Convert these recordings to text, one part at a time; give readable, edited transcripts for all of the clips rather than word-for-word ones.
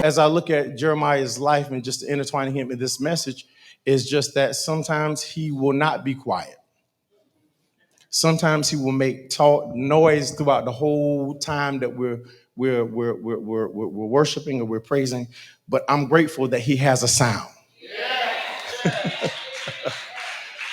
As I look at Jeremiah's life and just intertwining him in this message, is just that sometimes he will not be quiet. Sometimes he will make talk noise throughout the whole time that we're worshiping or we're praising. But I'm grateful that he has a sound.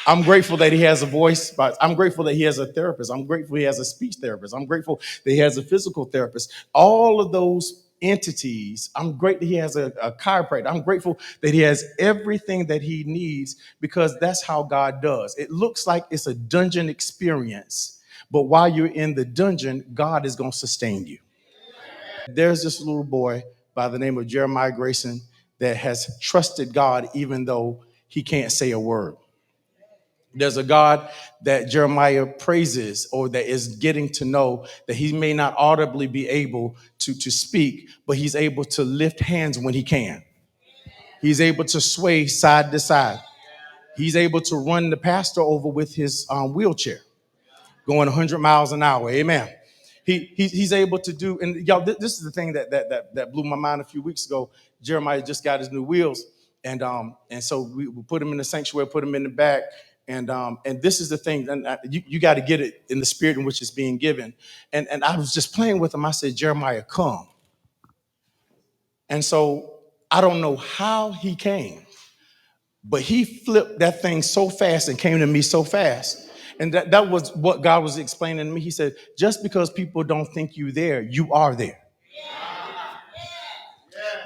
I'm grateful that he has a voice. But I'm grateful that he has a therapist. I'm grateful he has a speech therapist. I'm grateful that he has a physical therapist. All of those entities, I'm grateful that he has a chiropractor. I'm grateful that he has everything that he needs, because that's how God does. It looks like it's a dungeon experience, but while you're in the dungeon, God is going to sustain you. There's this little boy by the name of Jeremiah Grayson that has trusted God even though he can't say a word. There's a God that Jeremiah praises, or that is getting to know, that he may not audibly be able to speak, but he's able to lift hands when he can. He's able to sway side to side. He's able to run the pastor over with his wheelchair, going 100 miles an hour. Amen. He's able to do, and y'all, this is the thing that blew my mind a few weeks ago. Jeremiah just got his new wheels, and so we put him in the sanctuary, put him in the back. And this is the thing, and you got to get it in the spirit in which it's being given. And I was just playing with him. I said, Jeremiah, come. And so I don't know how he came, but he flipped that thing so fast and came to me so fast. And that was what God was explaining to me. He said, just because people don't think you there, you are there.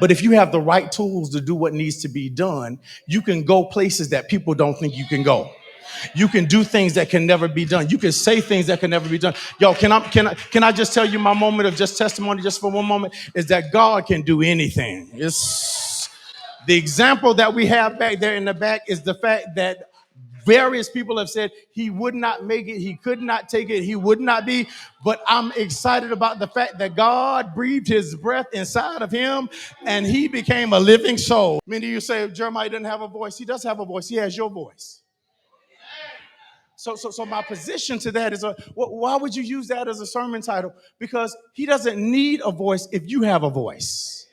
But if you have the right tools to do what needs to be done, you can go places that people don't think you can go. You can do things that can never be done. You can say things that can never be done. Yo, can I just tell you my moment of just testimony just for one moment is that God can do anything. It's the example that we have back there in the back is the fact that various people have said he would not make it, he could not take it, he would not be. But I'm excited about the fact that God breathed his breath inside of him and he became a living soul. Many of you say Jeremiah didn't have a voice. He does have a voice. He has your voice. So my position to that is, why would you use that as a sermon title? Because he doesn't need a voice if you have a voice.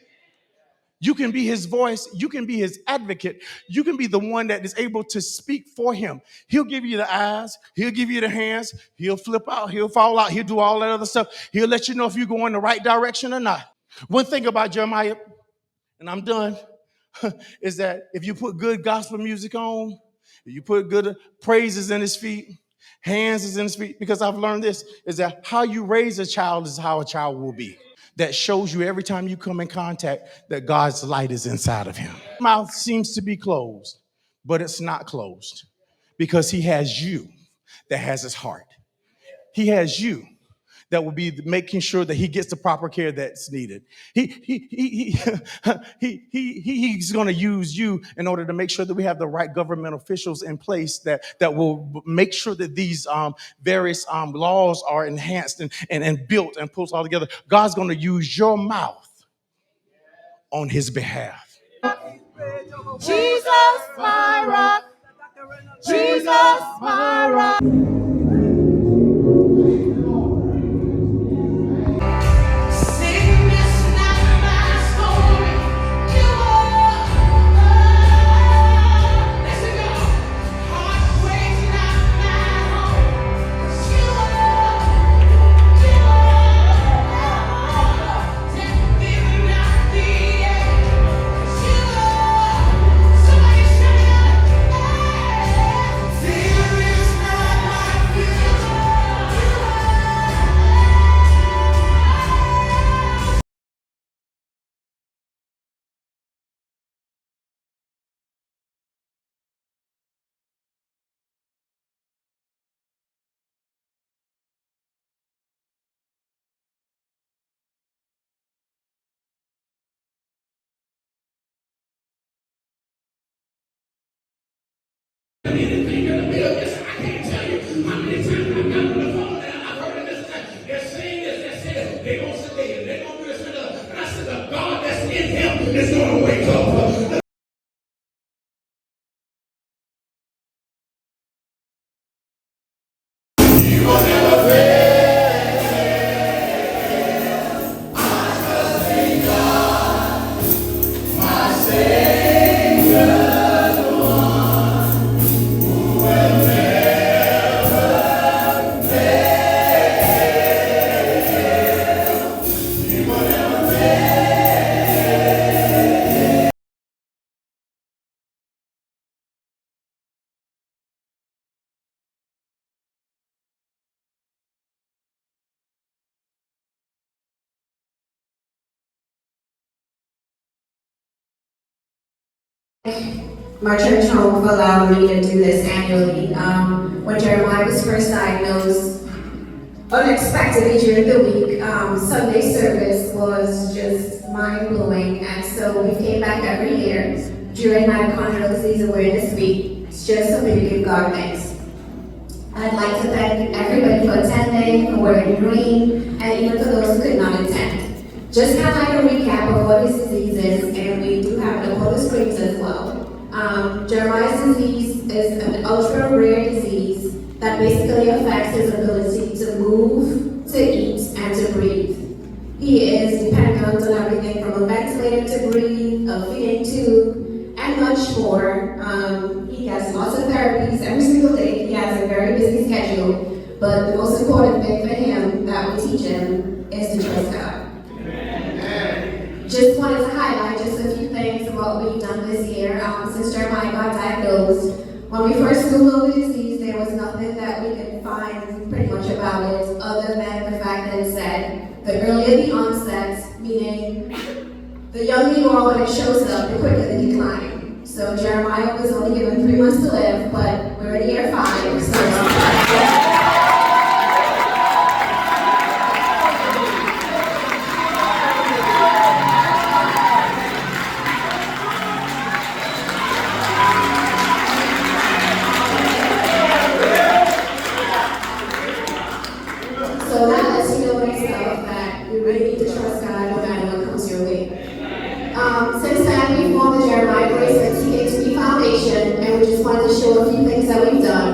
You can be his voice. You can be his advocate. You can be the one that is able to speak for him. He'll give you the eyes. He'll give you the hands. He'll flip out. He'll fall out. He'll do all that other stuff. He'll let you know if you're going the right direction or not. One thing about Jeremiah, and I'm done, is that if you put good gospel music on, you put good praises in his feet, hands is in his feet, because I've learned this, is that how you raise a child is how a child will be. That shows you every time you come in contact that God's light is inside of him. Mouth seems to be closed, but it's not closed, because he has you that has his heart. He has you that will be making sure that he gets the proper care that's needed. He's going to use you in order to make sure that we have the right government officials in place that will make sure that these various laws are enhanced and built and put all together. God's going to use your mouth on his behalf. Jesus, my rock. Jesus, my rock. Anything in the middle, yes, I can't tell you how many times I've gotten on the phone and I've heard them this. They're saying this, they're saying they're going to stay, they're going to do this and that. And I said, the God that's in him is going to wake up. You will never fail. My church home allowed me to do this annually. When Jeremiah was first diagnosed, unexpectedly during the week, Sunday service was just mind-blowing, and so we came back every year during Mitochondrial Disease Awareness Week. It's just something to give God thanks. I'd like to thank everybody for attending, for wearing green, and even for those who could not attend. Just kind of like a recap of what his disease is, and we do have it up on the screens as well. Jeremiah's disease is an ultra-rare disease that basically affects his ability to move, to eat, and to breathe. He is dependent on everything from a ventilator to breathe, a feeding tube, and much more. He has lots of therapies every single day. He has a very busy schedule, but the most important thing for him that we teach him is to trust God. Just wanted to highlight just a few things of what we've done this year. Since Jeremiah got diagnosed, when we first Googled the disease, there was nothing that we could find pretty much about it, other than the fact that it said the earlier the onset, meaning the younger you are when it shows up, the quicker the decline. So Jeremiah was only given 3 months to live, but we're in year 5, so since then, we formed the Jeremiah Grace and THP Foundation, and we just wanted to show a few things that we've done.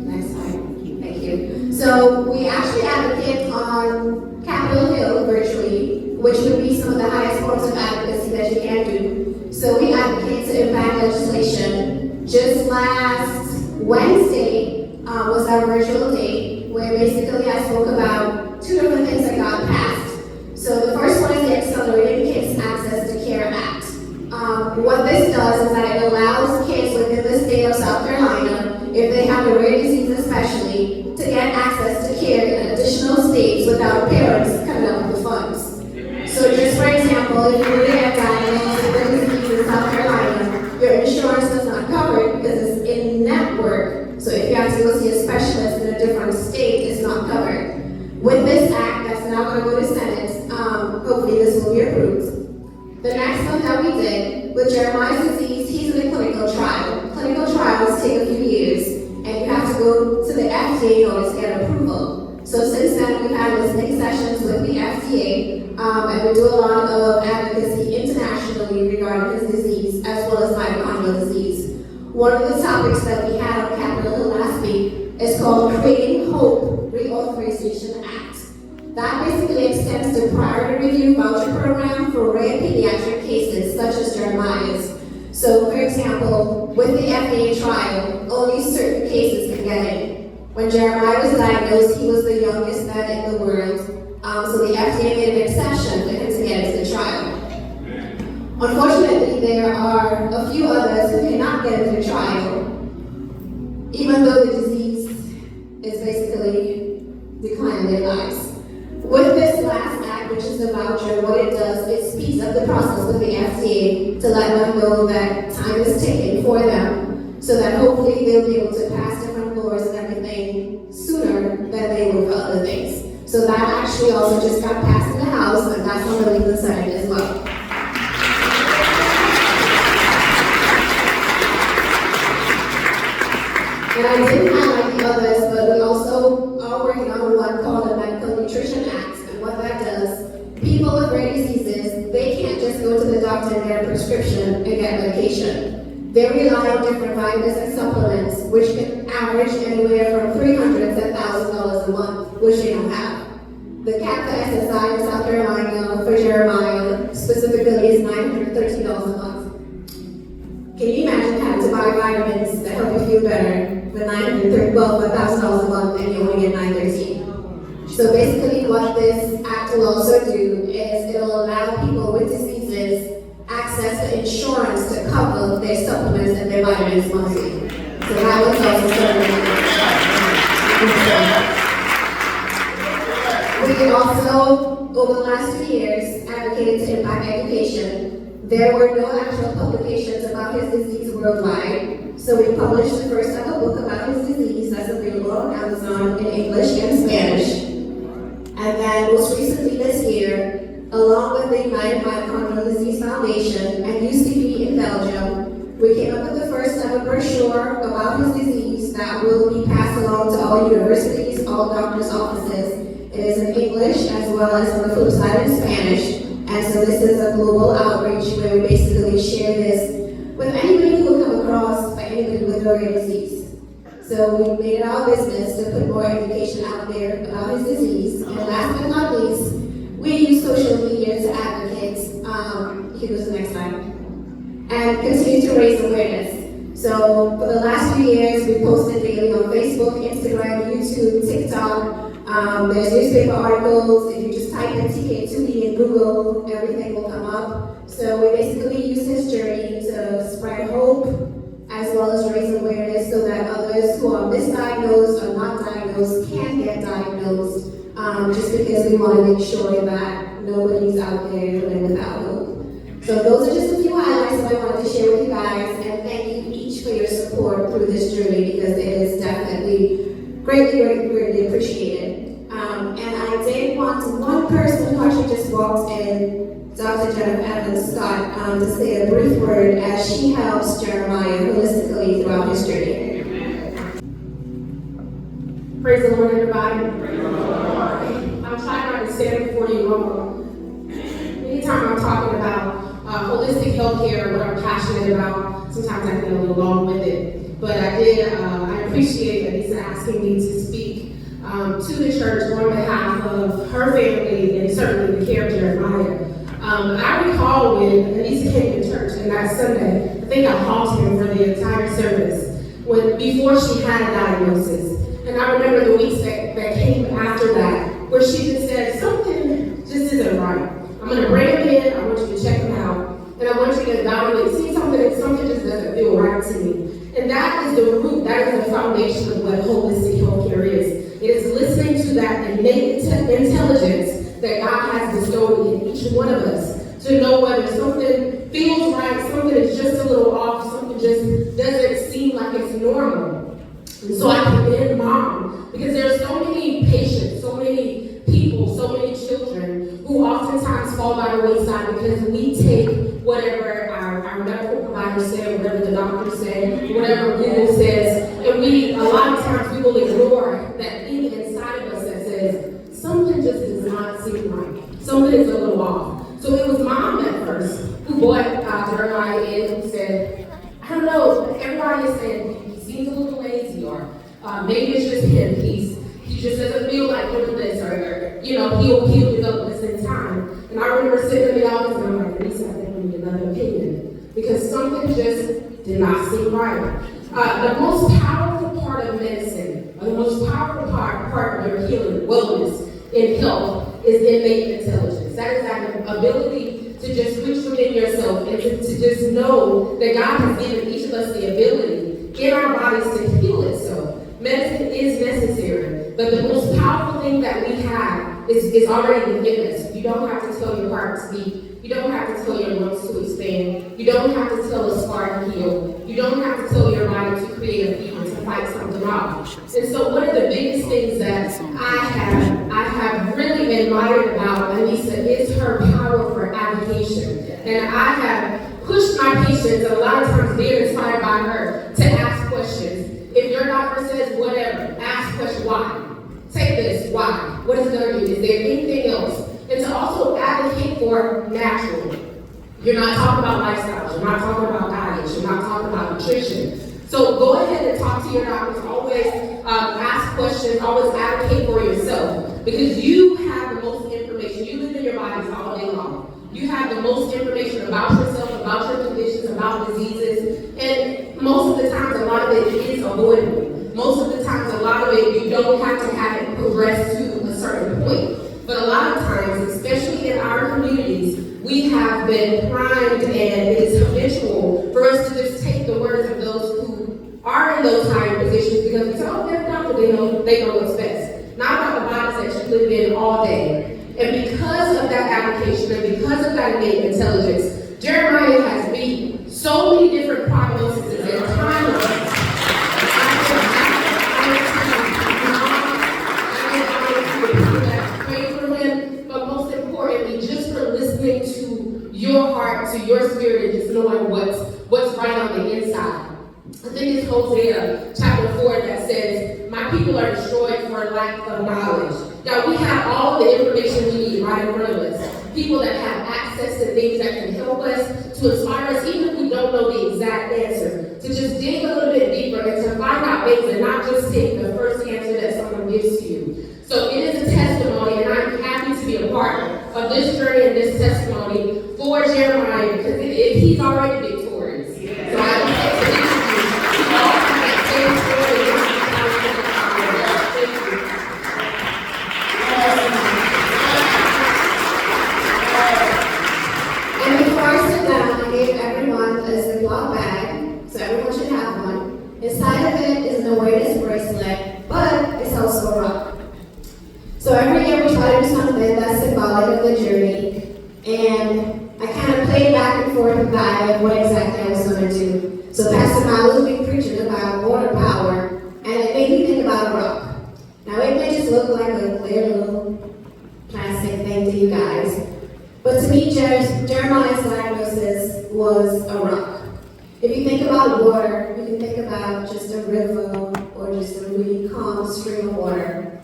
Next slide. Thank you. So we actually advocate on Capitol Hill virtually, which would be some of the highest forms of advocacy that you can do. So we advocate to impact legislation. Just last Wednesday was our virtual day, where basically I spoke about 2 different things that got passed. So the first one is the Accelerated Kids Access to Care Act. What this does is that it allows kids within the state of South Carolina, if they have a rare disease especially, to get access to care in additional states without parents coming up with the funds. So just for example, if you were to get diagnosed with a disease in South Carolina, your insurance does not cover it because it's in-network. So if you have to go see a specialist in a different state, it's not covered. With this act that's now going to go to Senate, hopefully this will be approved. The next one that we did, with Jeremiah's disease, he's in a clinical trial. Clinical trials take a few years, and you have to go to the FDA in order to get approval. So since then, we've had listening sessions with the FDA, and we do a lot of advocacy internationally regarding his disease, as well as mitochondrial disease. One of the topics that we had on Capitol Hill last week is called Creating Hope Reauthorization Act. That basically extends the priority review voucher program for rare pediatric cases such as Jeremiah's. So for example, with the FDA trial, only certain cases can get in. When Jeremiah was diagnosed, he was the youngest man in the world, so the FDA made an exception for him to get into the trial. Unfortunately, there are a few others who cannot get into the trial, even though the disease is basically declining their lives. With this last act, which is the voucher, what it does, it speeds up the process with the FDA to let them know that time is ticking for them, so that hopefully they'll be able to pass different laws and everything sooner than they will for other things. So that actually also just got passed in the House, and that's on the legal side as well. And I didn't highlight the others, but we also are working on one called the Medical Nutrition Act. And what that does, people with rare diseases, they can't just go to the doctor and get a prescription and get medication. They rely on different vitamins and supplements, which can average anywhere from $300 to $1,000 a month, which they don't have. The cap for SSI in South Carolina for Jeremiah specifically is $913 a month. Can you imagine having to buy vitamins that help you feel better for $1,000 a month and you only get $913? So basically what this act will also do is it'll allow people with diseases access to insurance to cover their supplements and their vitamins monthly. So that was also we also, over the last 2 years, advocated to impact education. There were no actual publications about his disease worldwide, so we published the first ever book about his disease that's available on Amazon in English and Spanish. And then most recently this year, along with the United Mitochondrial Disease Foundation and UCB in Belgium, we came up with the first ever brochure about his disease that will be passed along to all universities, all doctors' offices. It is in English as well as on the flip side in Spanish. And so this is a global outreach where we basically share this with anybody who will come across by anybody with a rare disease. So we made it our business to put more education out there about his disease. And last but not least, we use social media to advocate. You can go to the next slide. And continue to raise awareness. So for the last few years, we posted daily on Facebook, Instagram, YouTube, TikTok. There's newspaper articles. If you just type in TK2D in Google, everything will come up. So we basically use his journey to spread hope as well as raise awareness so that others who are misdiagnosed or not diagnosed can get diagnosed, just because we want to make sure that nobody's out there living without hope. So those are just a few highlights that I wanted to share with you guys, and thank you each for your support through this journey because it is definitely greatly appreciated. And I did want one person who actually just walked in, Dr. Jennifer Evans Scott, to say a brief word as she helps Jeremiah holistically throughout his journey. Praise the Lord, everybody. I'm trying not to stand before you long. Anytime I'm talking about holistic healthcare, what I'm passionate about, sometimes I get a little long-winded. But I appreciate Anissa asking me to speak to the church on behalf of her family and certainly the care of Jeremiah. I recall when Anissa came to church and that Sunday, I think I honked him for the entire service before she had a diagnosis. And I remember the weeks that came after that, where she just said, something just isn't right. I'm going to bring him in, I want you to check him out, and I want you to evaluate, see something just doesn't feel right to me. And that is the root, that is the foundation of what holistic healthcare is. It is listening to that innate intelligence that God has bestowed in each one of us to know whether something feels right, something is just a little off, something just doesn't seem like it's normal. And so I commend Mom, because there are so many patients, so many people, so many children who oftentimes fall by the wayside because we take whatever our medical provider said, whatever the doctor said, whatever Google says, and a lot of times we will ignore that thing inside of us that says, something just does not seem right. Something is a little off. So it was Mom at first who brought Jeremiah in and said, I don't know, everybody is saying he seems a little lazy, or maybe it's just him. He just doesn't feel like doing this, or he'll develop this in time. And I remember sitting in the office and I'm like, Lisa, I think we need another opinion, because something just did not seem right. The most powerful part of medicine, or the most powerful part of your healing, wellness, in health, is innate intelligence. That is that ability to just reach within yourself and to just know that God has given each of us the ability in our bodies to heal itself. Medicine is necessary, but the most powerful thing that we have is already been given us. You don't have to tell your heart to beat. You don't have to tell your lungs to expand. You don't have to tell a scar to heal. You don't have to tell your body to create a fever to fight something off. And so one of the biggest things that I have really admired about Anissa is her power for advocation. And I have pushed my patients, a lot of times they're inspired by her, to ask questions. If you're not God first says whatever, ask the question why. Take this, why? What is it going to do? Is there anything else? And to also advocate for natural. You're not talking about lifestyles. You're not talking about diets. You're not talking about nutrition. So go ahead and talk to your doctors. Always ask questions. Always advocate for yourself. Because you have the most information. You live in your bodies all day long. You have the most information about yourself, about your conditions, about diseases. And most of the times, a lot of it is avoidable. Most of the times, a lot of it, you don't have to have it progress to a certain point. But a lot of times, especially in our communities, we have been primed and it is habitual for us to just take the words of those who are in those higher positions because we say, oh, they're a doctor, they know what's best. Not about the bodies that you live in all day. And because of that application and because of that innate intelligence, Jeremiah has beat so many different prognoses and timelines. To your heart, to your spirit, and just knowing what's right on the inside. I think it's Hosea chapter 4 that says, my people are destroyed for lack of knowledge. Now we have all the information we need right in front of us. People that have access to things that can help us, to inspire us, even if we don't know the exact answer, to just dig a little bit deeper and to find out things and not just take the first answer that someone gives to you. So it is a testimony, and I'm happy to be a part of this journey and this testimony for Jeremiah because he's already victorious. So I don't think to introduce you. We all have that same story. And before I sit down, I gave everyone a Ziploc bag, so everyone should have one. Inside of it is an awareness bracelet, but it's also a rock. So every year we try to do something that's symbolic of the journey, and I kind of played back and forth with God of what exactly I was going to do. So Pastor Miles will be preaching about water power, and it made me think about a rock. Now it may just look like a clear little plastic thing to you guys, but to me Jeremiah's diagnosis was a rock. If you think about water, you can think about just a river or just a really calm stream of water.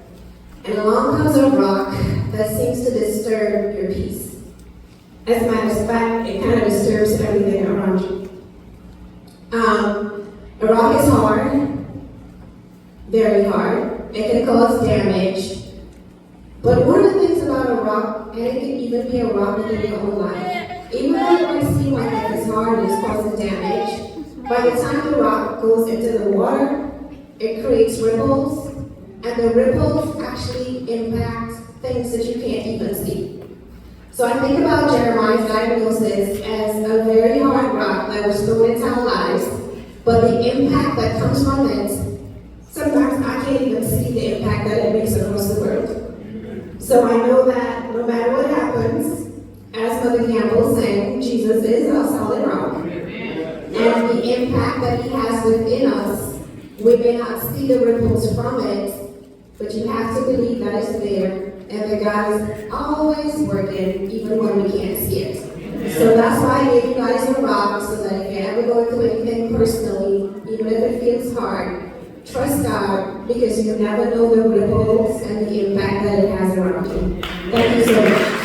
And along comes a rock that seems to disturb your peace. As a matter of fact, it kind of disturbs everything around you. A rock is hard, very hard. It can cause damage. But one of the things about a rock, and it can even be a rock within your own life, even though it might seem like it's hard and it's causing damage, by the time the rock goes into the water, it creates ripples. And the ripples actually impact things that you can't even see. So I think about Jeremiah's diagnosis as a very hard rock that was thrown into our lives, but the impact that comes from it, sometimes I can't even see the impact that it makes across the world. So I know that no matter what happens, as Mother Campbell sang, Jesus is our solid rock. And the impact that he has within us, we may not see the ripples from it, but you have to believe that it's there and that God is always working even when we can't see it. So that's why I gave you guys a rock so that if you're ever going through anything personally, even if it feels hard, trust God because you never know the ripples and the impact that it has around you. Thank you so much.